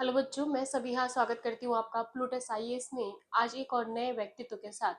Hello बच्चों, मैं सबिहा स्वागत करती हूँ आपका प्लूटस आईएएस में। आज एक और नए व्यक्तित्व के साथ,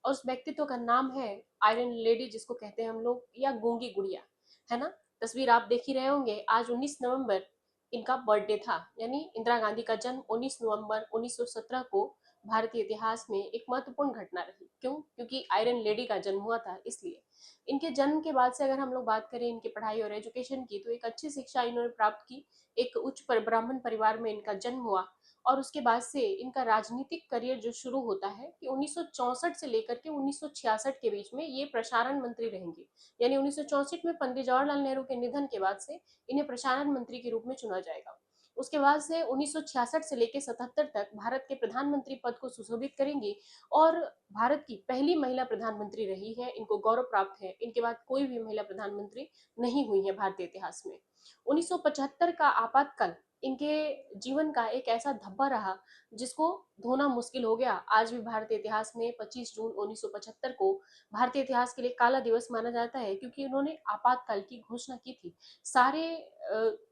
और उस व्यक्तित्व का नाम है आयरन लेडी, जिसको कहते हैं हम लोग, या गूंगी गुड़िया, है ना। तस्वीर आप देख ही रहे होंगे। आज 19 नवंबर इनका बर्थडे था, यानी इंदिरा गांधी का जन्म 19 नवंबर 1917 को भारतीय इतिहास में एक महत्वपूर्ण घटना रही। क्यों? क्योंकि आयरन लेडी का जन्म हुआ था, इसलिए। इनके जन्म के बाद से अगर हम लोग बात करें इनकी पढ़ाई और एजुकेशन की, तो एक अच्छी शिक्षा इन्होंने प्राप्त की। एक उच्च ब्राह्मण परिवार में इनका जन्म हुआ, और उसके बाद से इनका राजनीतिक करियर जो शुरू होता है कि 1964 से लेकर के 1966 के बीच में ये प्रसारण मंत्री रहेंगे। यानी 1964 में पंडित जवाहरलाल नेहरू के निधन के बाद से इन्हें प्रसारण मंत्री के रूप में चुना जाएगा। उसके बाद से 1966 से लेकर 77 तक भारत के प्रधानमंत्री पद को सुशोभित करेंगी, और भारत की पहली महिला प्रधानमंत्री रही है। इनको गौरव प्राप्त है, इनके बाद कोई भी महिला प्रधानमंत्री नहीं हुई है भारतीय इतिहास में। 1975 का आपातकाल इनके जीवन का एक ऐसा धब्बा रहा जिसको धोना मुश्किल हो गया। आज भी भारतीय इतिहास में 25 जून 1975 को भारतीय इतिहास के लिए काला दिवस माना जाता है, क्योंकि उन्होंने आपातकाल की घोषणा की थी। सारे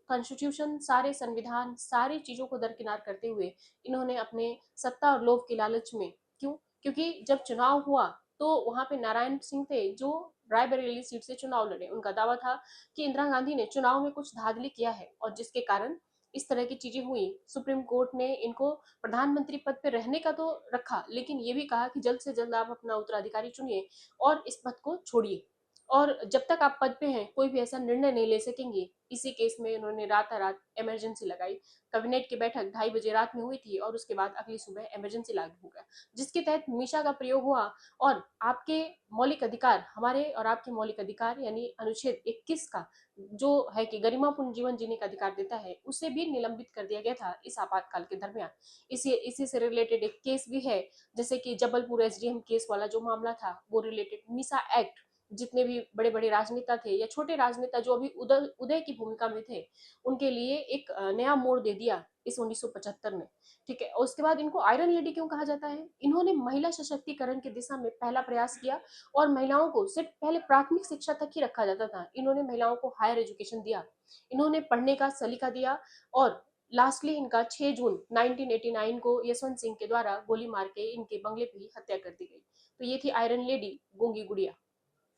कॉन्स्टिट्यूशन, सारे संविधान, सारी चीजों को दरकिनार करते हुए इन्होंने अपने सत्ता और लोभ के लालच में, क्यों? क्योंकि जब चुनाव हुआ तो वहां पे नारायण सिंह थे जो रायबरेली सीट से चुनाव लड़े। उनका दावा था कि इंदिरा गांधी ने चुनाव में कुछ धांधली किया है, और जिसके कारण इस तरह की चीजें हुई। सुप्रीम कोर्ट ने इनको प्रधानमंत्री पद पर रहने का तो रखा, लेकिन ये भी कहा कि जल्द से जल्द आप अपना उत्तराधिकारी चुनिए और इस पद को छोड़िए, और जब तक आप पद पे हैं कोई भी ऐसा निर्णय नहीं ले सकेंगे। इसी केस में उन्होंने रात इमरजेंसी लगाई। कैबिनेट की बैठक 2:30 बजे रात में हुई थी, और उसके बाद अगली सुबह इमरजेंसी लागू हो गया, जिसके तहत मीशा का प्रयोग हुआ। और आपके मौलिक अधिकार, हमारे और आपके मौलिक अधिकार, यानी अनुच्छेद 21 का जो है कि गरिमापूर्ण जीवन जीने का अधिकार देता है, उसे भी निलंबित कर दिया गया था इस आपातकाल के दरमियान। इसी से रिलेटेड एक केस भी है, जैसे कि जबलपुर एसडीएम केस वाला जो मामला था, वो रिलेटेड मीसा एक्ट। जितने भी बड़े बड़े राजनेता थे या छोटे राजनेता जो अभी उदय उदय की भूमिका में थे, उनके लिए एक नया मोड़ दे दिया इस 1975 में। ठीक है। और उसके बाद इनको आयरन लेडी क्यों कहा जाता है? इन्होंने महिला सशक्तिकरण की दिशा में पहला प्रयास किया, और महिलाओं को सिर्फ पहले प्राथमिक शिक्षा तक ही रखा जाता था। इन्होंने महिलाओं को हायर एजुकेशन दिया, इन्होंने पढ़ने का सलीका दिया। और लास्टली इनका 6 जून 1989 को यशवंत सिंह के द्वारा गोली मार के इनके बंगले पे ही हत्या कर दी गई। तो ये थी आयरन लेडी, गूंगी गुड़िया।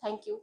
Thank you.